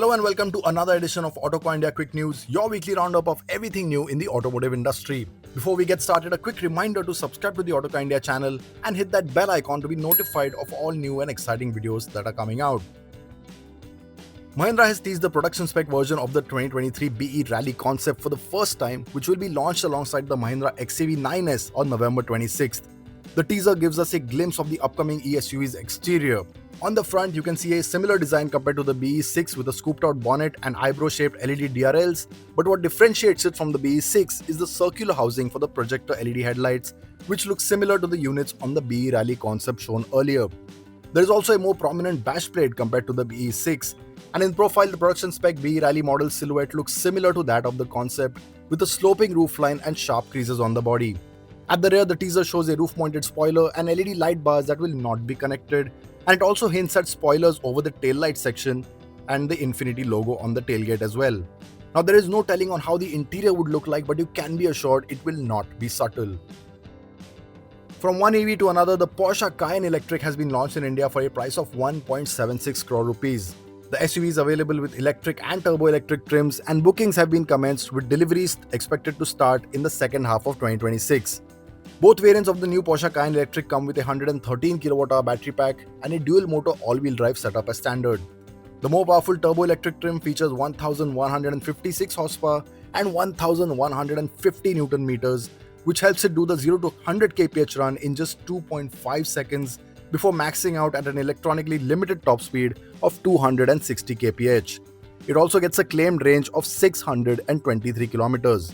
Hello and welcome to another edition of Autocar India Quick News, your weekly roundup of everything new in the automotive industry. Before we get started, a quick reminder to subscribe to the Autocar India channel and hit that bell icon to be notified of all new and exciting videos that are coming out. Mahindra has teased the production spec version of the 2023 BE Rally concept for the first time, which will be launched alongside the Mahindra XCV 9S on November 26th. The teaser gives us a glimpse of the upcoming e-SUV's exterior. On the front, you can see a similar design compared to the BE6 with a scooped-out bonnet and eyebrow-shaped LED DRLs, but what differentiates it from the BE6 is the circular housing for the projector LED headlights, which looks similar to the units on the BE Rally concept shown earlier. There is also a more prominent bash plate compared to the BE6, and in profile, the production spec BE Rally model silhouette looks similar to that of the concept, with a sloping roofline and sharp creases on the body. At the rear, the teaser shows a roof-mounted spoiler and LED light bars that will not be connected, and it also hints at spoilers over the taillight section and the Infinity logo on the tailgate as well. Now, there is no telling on how the interior would look like, but you can be assured it will not be subtle. From one EV to another, the Porsche Cayenne Electric has been launched in India for a price of 1.76 crore rupees. The SUV is available with electric and turbo-electric trims, and bookings have been commenced with deliveries expected to start in the second half of 2026. Both variants of the new Porsche Cayenne Electric come with a 113 kWh battery pack and a dual-motor all-wheel drive setup as standard. The more powerful turbo-electric trim features 1156 horsepower and 1150 Newton meters, which helps it do the 0 to 100 kph run in just 2.5 seconds before maxing out at an electronically limited top speed of 260 kph. It also gets a claimed range of 623 kilometers.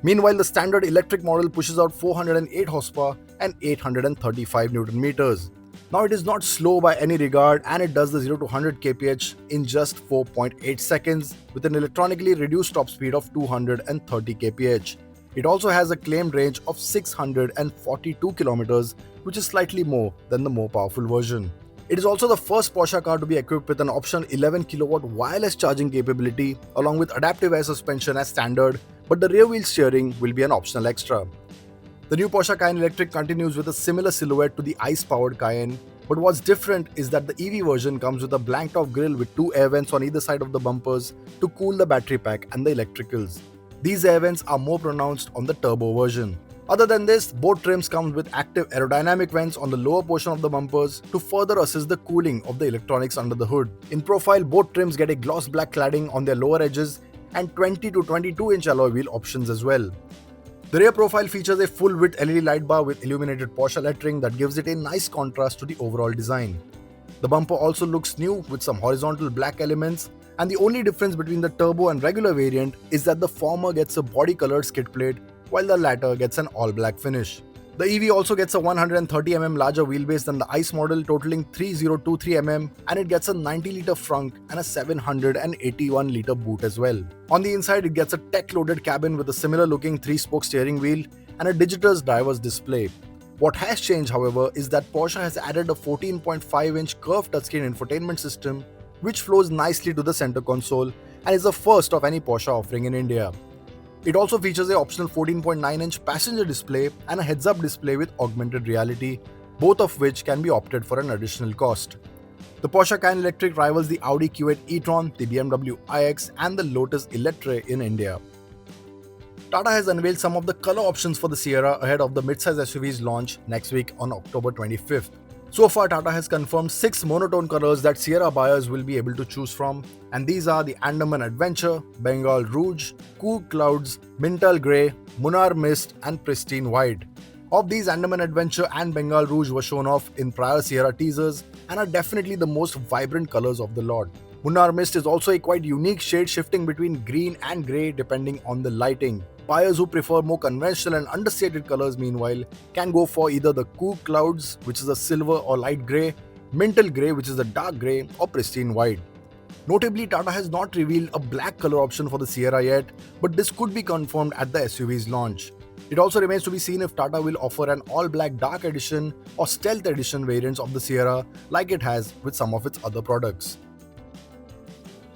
Meanwhile, the standard electric model pushes out 408 horsepower and 835 Newton meters. Now, it is not slow by any regard, and it does the 0 to 100 kph in just 4.8 seconds with an electronically reduced top speed of 230 kph. It also has a claimed range of 642 kilometers, which is slightly more than the more powerful version. It is also the first Porsche car to be equipped with an optional 11 kW wireless charging capability along with adaptive air suspension as standard, but the rear wheel steering will be an optional extra. The new Porsche Cayenne Electric continues with a similar silhouette to the ICE-powered Cayenne, but what's different is that the EV version comes with a blanked-off grille with two air vents on either side of the bumpers to cool the battery pack and the electricals. These air vents are more pronounced on the turbo version. Other than this, both trims come with active aerodynamic vents on the lower portion of the bumpers to further assist the cooling of the electronics under the hood. In profile, both trims get a gloss black cladding on their lower edges and 20 to 22-inch alloy wheel options as well. The rear profile features a full-width LED light bar with illuminated Porsche lettering that gives it a nice contrast to the overall design. The bumper also looks new with some horizontal black elements, and the only difference between the turbo and regular variant is that the former gets a body-colored skid plate while the latter gets an all-black finish. The EV also gets a 130mm larger wheelbase than the ICE model, totaling 3023mm, and it gets a 90-litre frunk and a 781-litre boot as well. On the inside, it gets a tech-loaded cabin with a similar-looking 3-spoke steering wheel and a digital driver's display. What has changed, however, is that Porsche has added a 14.5-inch curved touchscreen infotainment system, which flows nicely to the center console and is the first of any Porsche offering in India. It also features an optional 14.9-inch passenger display and a heads-up display with augmented reality, both of which can be opted for an additional cost. The Porsche Cayenne Electric rivals the Audi Q8 e-tron, the BMW iX, and the Lotus Eletre in India. Tata has unveiled some of the color options for the Sierra ahead of the midsize SUV's launch next week on October 25th. So far, Tata has confirmed 6 monotone colors that Sierra buyers will be able to choose from, and these are the Andaman Adventure, Bengal Rouge, Cool Clouds, Mintal Grey, Munnar Mist, and Pristine White. Of these, Andaman Adventure and Bengal Rouge were shown off in prior Sierra teasers and are definitely the most vibrant colors of the lot. Munnar Mist is also a quite unique shade, shifting between green and grey depending on the lighting. Buyers who prefer more conventional and understated colors, meanwhile, can go for either the Cool Clouds, which is a silver or light grey, Mintal Grey, which is a dark grey, or Pristine White. Notably, Tata has not revealed a black color option for the Sierra yet, but this could be confirmed at the SUV's launch. It also remains to be seen if Tata will offer an all-black dark edition or stealth edition variants of the Sierra like it has with some of its other products.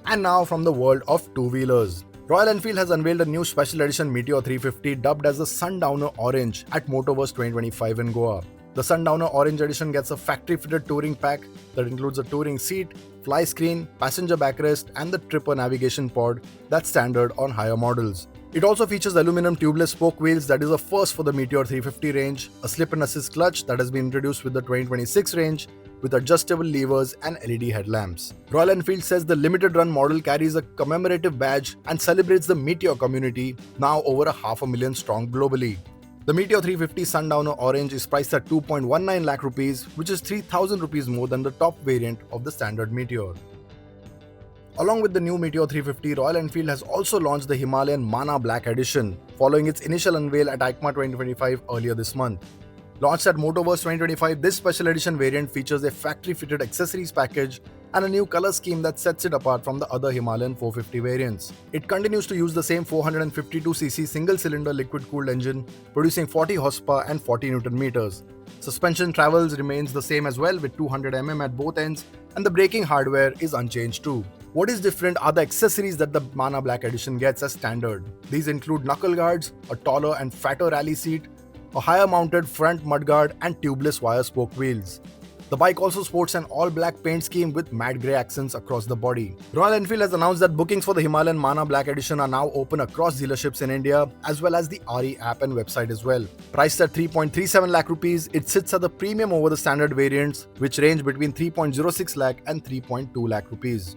And now from the world of two-wheelers. Royal Enfield has unveiled a new special edition Meteor 350 dubbed as the Sundowner Orange at Motoverse 2025 in Goa. The Sundowner Orange Edition gets a factory-fitted touring pack that includes a touring seat, fly screen, passenger backrest, and the Tripper navigation pod that's standard on higher models. It also features aluminum tubeless spoke wheels that is a first for the Meteor 350 range, a slip and assist clutch that has been introduced with the 2026 range, with adjustable levers and LED headlamps. Royal Enfield says the limited run model carries a commemorative badge and celebrates the Meteor community, now over 500,000 strong globally. The Meteor 350 Sundowner Orange is priced at 2.19 lakh rupees, which is 3,000 rupees more than the top variant of the standard Meteor. Along with the new Meteor 350, Royal Enfield has also launched the Himalayan Mana Black Edition, following its initial unveil at EICMA 2025 earlier this month. Launched at Motoverse 2025, this special edition variant features a factory-fitted accessories package and a new color scheme that sets it apart from the other Himalayan 450 variants. It continues to use the same 452cc single-cylinder liquid-cooled engine, producing 40 horsepower and 40 Newton meters. Suspension travels remains the same as well, with 200 mm at both ends, and the braking hardware is unchanged too. What is different are the accessories that the Mana Black Edition gets as standard. These include knuckle guards, a taller and fatter rally seat, a higher mounted front mudguard, and tubeless wire spoke wheels. The bike also sports an all-black paint scheme with matte grey accents across the body. Royal Enfield has announced that bookings for the Himalayan Mana Black Edition are now open across dealerships in India, as well as the RE app and website as well. Priced at 3.37 lakh rupees, it sits at the premium over the standard variants, which range between 3.06 lakh and 3.2 lakh rupees.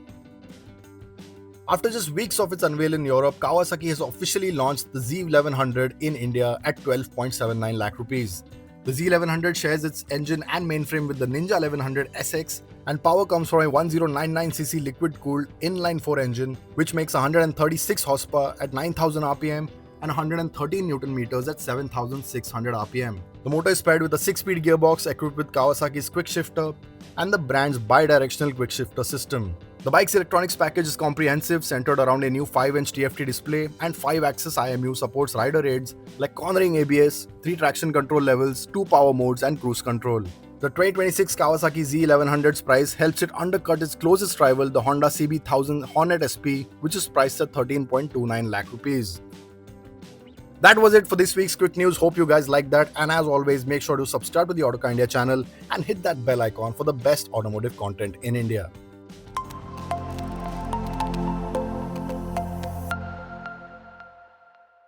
After just weeks of its unveil in Europe, Kawasaki has officially launched the Z1100 in India at 12.79 lakh rupees. The Z1100 shares its engine and mainframe with the Ninja 1100 SX, and power comes from a 1099cc liquid-cooled inline-4 engine, which makes 136 horsepower at 9000 rpm and 113 Newton meters at 7600 rpm. The motor is paired with a 6-speed gearbox equipped with Kawasaki's quick shifter and the brand's bi-directional quick shifter system. The bike's electronics package is comprehensive, centered around a new 5-inch TFT display, and 5-axis IMU supports rider aids like cornering ABS, 3 traction control levels, 2 power modes, and cruise control. The 2026 Kawasaki Z1100's price helps it undercut its closest rival, the Honda CB1000 Hornet SP, which is priced at 13.29 lakh rupees. That was it for this week's quick news. Hope you guys liked that, and as always, make sure to subscribe to the Autocar India channel and hit that bell icon for the best automotive content in India.